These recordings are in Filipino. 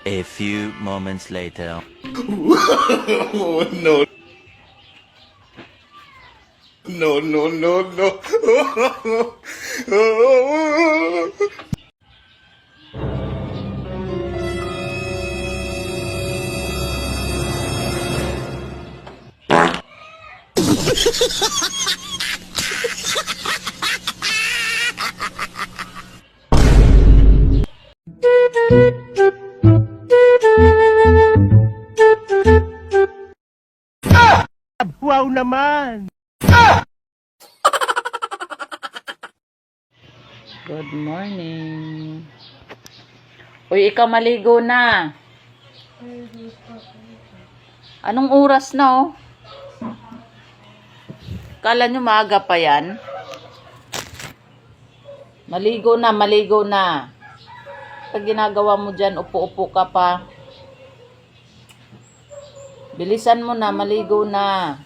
A few moments later. Oh, no. No, no, no, no. Wow naman! Good morning. Uy, ikaw maligo na. Anong oras na oh? Kala nyo maaga pa yan? Maligo na, maligo na. Pag ginagawa mo dyan, upo-upo ka pa. Bilisan mo na, maligo na.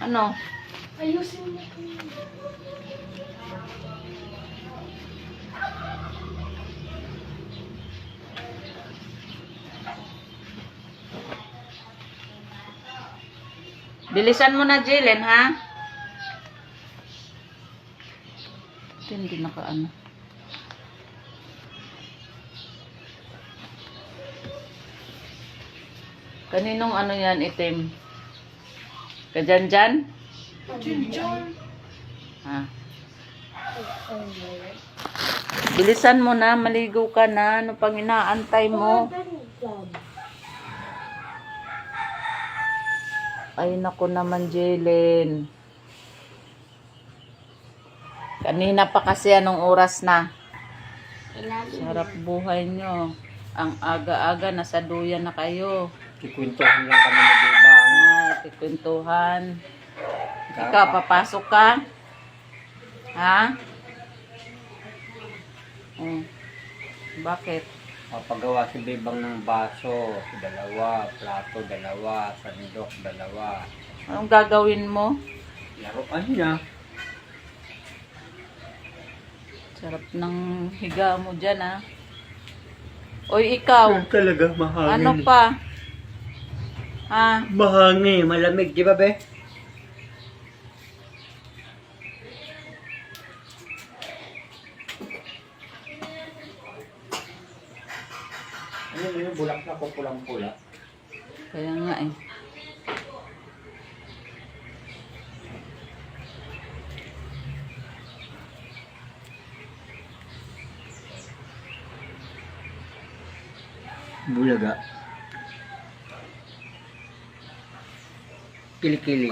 Ano? Ayusin mo. Bilisan mo na, Jillian, ha? Ito hindi nakaano. Kaninong ano yan, itim? Kajanjan? Junjun. Ha? Bilisan mo na, maligo ka na. Ano pang inaantay mo? Ay, naku naman, Jalen. Kanina pa kasi anong oras na? Sarap buhay nyo. Ang aga-aga, nasa duyan na kayo. Kikwentuhan lang kami na bibang. Kikwentuhan. Ikaw, papasok ka? Ha? Bakit? Papagawa si Bibang ng baso, dalawa, plato, dalawa, sandok, dalawa. Anong gagawin mo? Laruan niya. Sarap ng higa mo dyan, ha? Oy, ikaw. Talaga, mahangin. Ano pa? Ha? Mahangin, malamig, di ba, be? Ano yung bulak na ko pulang-pula? Kaya nga eh. Bulaga. Kili-kili.